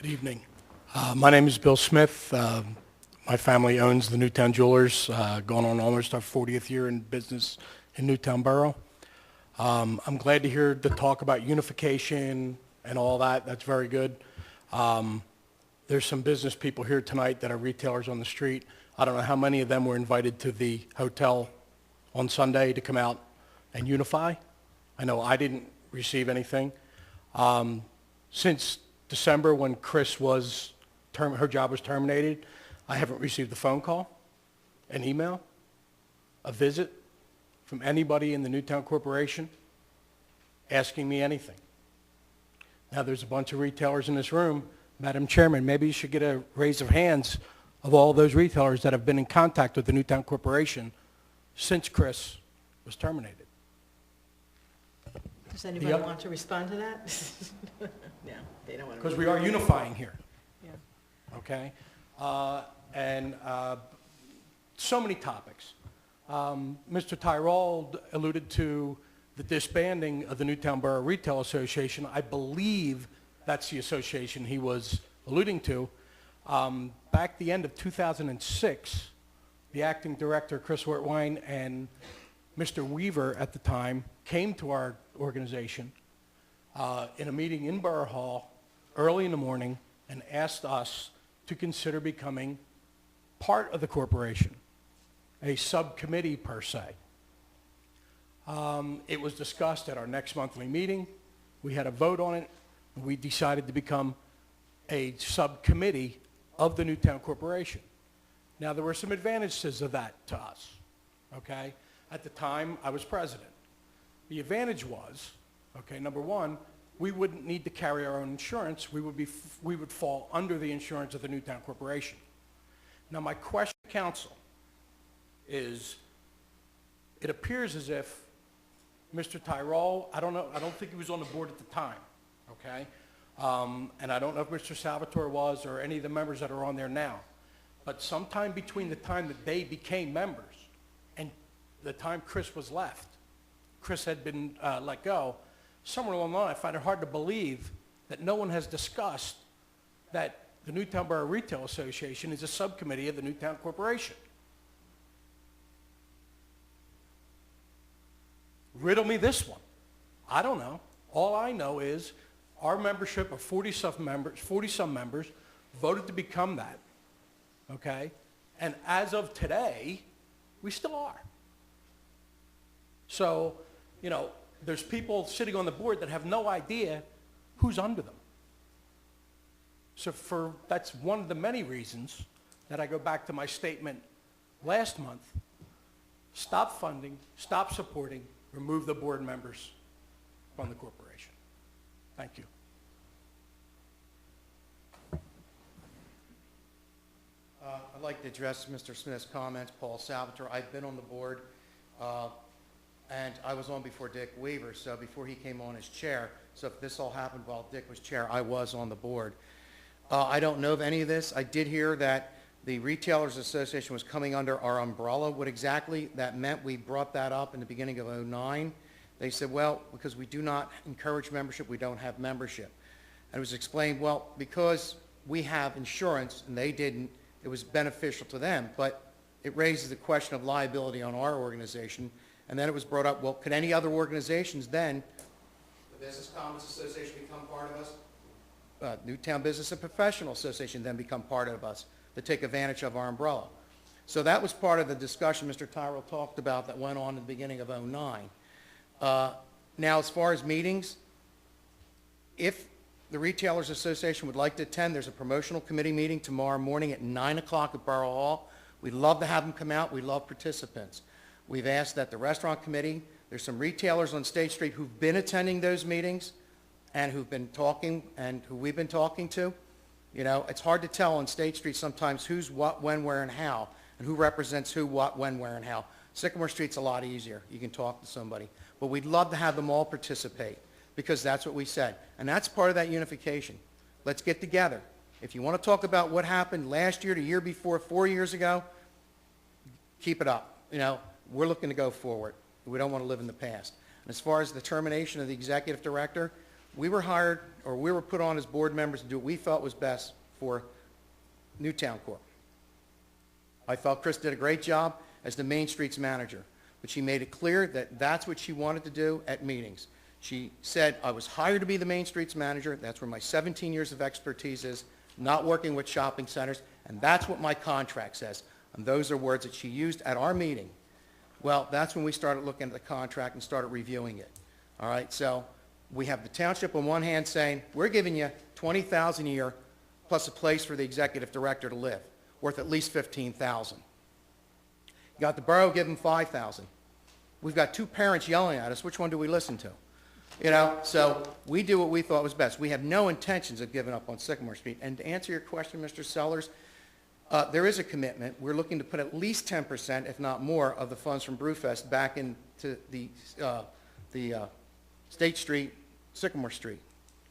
Good evening. My name is Bill Smith. My family owns the Newtown Jewelers, going on almost our 40th year in business in Newtown Borough. I'm glad to hear the talk about unification and all that. That's very good. There's some business people here tonight that are retailers on the street. I don't know how many of them were invited to the hotel on Sunday to come out and unify. I know I didn't receive anything. Since December, when Chris was, her job was terminated, I haven't received a phone call, an email, a visit from anybody in the Newtown Corporation asking me anything. Now, there's a bunch of retailers in this room. Madam Chairman, maybe you should get a raise of hands of all those retailers that have been in contact with the Newtown Corporation since Chris was terminated. Does anybody want to respond to that? No, they don't want to. Because we are unifying here. Yeah. Okay? And so many topics. Mr. Tyrol alluded to the disbanding of the Newtown Borough Retail Association. I believe that's the association he was alluding to. Back the end of 2006, the acting director, Chris Wertwein, and Mr. Weaver at the time came to our organization in a meeting in Borough Hall early in the morning and asked us to consider becoming part of the corporation, a subcommittee per se. It was discussed at our next monthly meeting. We had a vote on it. We decided to become a subcommittee of the Newtown Corporation. Now, there were some advantages of that to us, okay? At the time, I was president. The advantage was, okay, number one, we wouldn't need to carry our own insurance. We would fall under the insurance of the Newtown Corporation. Now, my question to council is, it appears as if Mr. Tyrol, I don't think he was on the board at the time, okay? And I don't know if Mr. Salvatore was or any of the members that are on there now. But sometime between the time that they became members and the time Chris was left, Chris had been let go, somewhere along the line, I find it hard to believe that no one has discussed that the Newtown Borough Retail Association is a subcommittee of the Newtown Corporation. Riddle me this one. I don't know. All I know is our membership of 40-some members voted to become that, okay? And as of today, we still are. So, you know, there's people sitting on the board that have no idea who's under them. So that's one of the many reasons that I go back to my statement last month. Stop funding, stop supporting, remove the board members from the corporation. Thank you. I'd like to address Mr. Smith's comments. Paul Salvatore, I've been on the board, and I was on before Dick Weaver, so before he came on as chair. So if this all happened while Dick was chair, I was on the board. I don't know of any of this. I did hear that the Retailers Association was coming under our umbrella. What exactly that meant, we brought that up in the beginning of '09. They said, well, because we do not encourage membership, we don't have membership. And it was explained, well, because we have insurance and they didn't, it was beneficial to them, but it raises the question of liability on our organization. And then it was brought up, well, could any other organizations then, the Business Commons Association become part of us? Newtown Business and Professional Association then become part of us to take advantage of our umbrella. So that was part of the discussion Mr. Tyrell talked about that went on in the beginning of '09. Now, as far as meetings, if the Retailers Association would like to attend, there's a promotional committee meeting tomorrow morning at 9 o'clock at Borough Hall. We'd love to have them come out. We love participants. We've asked that the restaurant committee, there's some retailers on State Street who've been attending those meetings and who've been talking and who we've been talking to. You know, it's hard to tell on State Street sometimes who's what, when, where, and how, and who represents who, what, when, where, and how. Sycamore Street's a lot easier. You can talk to somebody. But we'd love to have them all participate because that's what we said. And that's part of that unification. Let's get together. If you want to talk about what happened last year, the year before, 4 years ago, keep it up. You know, we're looking to go forward. We don't want to live in the past. And as far as the termination of the executive director, we were hired, or we were put on as board members to do what we felt was best for Newtown Corp. I felt Chris did a great job as the Main Streets manager, but she made it clear that that's what she wanted to do at meetings. She said, I was hired to be the Main Streets manager, that's where my 17 years of expertise is, not working with shopping centers, and that's what my contract says. And those are words that she used at our meeting. Well, that's when we started looking at the contract and started reviewing it. All right, so we have the township on one hand saying, we're giving you $20,000 a year plus a place for the executive director to live, worth at least $15,000. You got the borough giving $5,000. We've got two parents yelling at us. Which one do we listen to? You know, so we do what we thought was best. We have no intentions of giving up on Sycamore Street. And to answer your question, Mr. Sellers, there is a commitment. We're looking to put at least 10%, if not more, of the funds from Brewfest back into the State Street, Sycamore Street,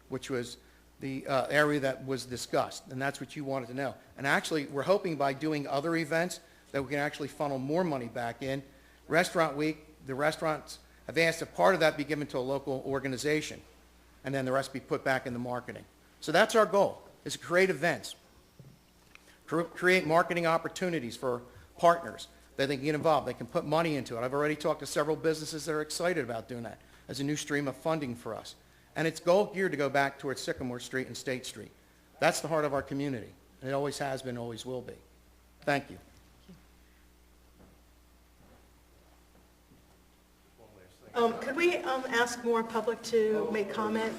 which was the area that was discussed. And that's what you wanted to know. And actually, we're hoping by doing other events that we can actually funnel more money back in. Restaurant Week, the restaurants have asked that part of that be given to a local organization, and then the rest be put back in the marketing. So that's our goal, is to create events, create marketing opportunities for partners that they can get involved. They can put money into it. I've already talked to several businesses that are excited about doing that as a new stream of funding for us. And it's goal geared to go back towards Sycamore Street and State Street. That's the heart of our community, and it always has been, always will be. Thank you. Could we ask more public to make comment?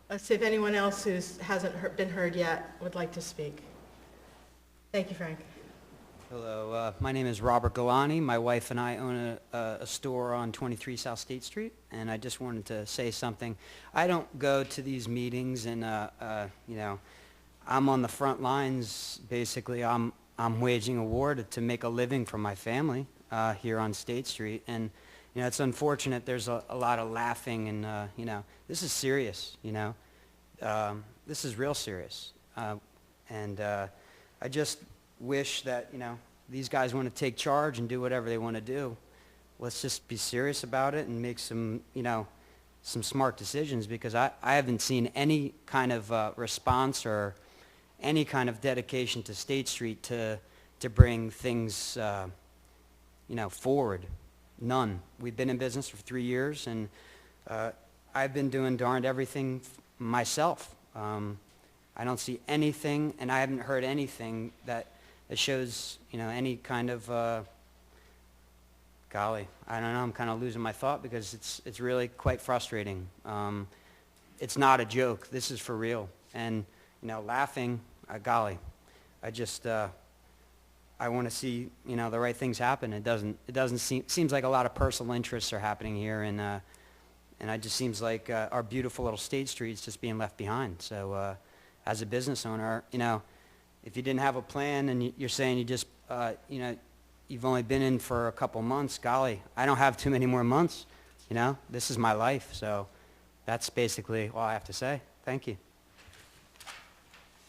Let's see if anyone else who hasn't been heard yet would like to speak. Thank you, Frank. Hello, my name is Robert Galani. My wife and I own a store on 23 South State Street, and I just wanted to say something. I don't go to these meetings, and you know, I'm on the front lines. Basically, I'm waging a war to make a living for my family here on State Street, and you know, it's unfortunate. There's a lot of laughing, and you know, this is serious. You know, this is real serious, and I just wish that, you know, these guys want to take charge and do whatever they want to do. Let's just be serious about it and make some, you know, some smart decisions, because I haven't seen any kind of response or any kind of dedication to State Street to bring things, you know, forward. None. We've been in business for 3 years, and I've been doing darned everything myself. I don't see anything, and I haven't heard anything that shows, you know, any kind of, golly, I don't know, I'm kind of losing my thought, because it's really quite frustrating. It's not a joke. This is for real. And, you know, laughing, golly, I just, I want to see, you know, the right things happen. It doesn't seems like a lot of personal interests are happening here, and it just seems like our beautiful little State Street is just being left behind. So, as a business owner, you know, if you didn't have a plan and you're saying you just, you know, you've only been in for a couple months, golly, I don't have too many more months, you know. This is my life, so that's basically all I have to say. Thank you.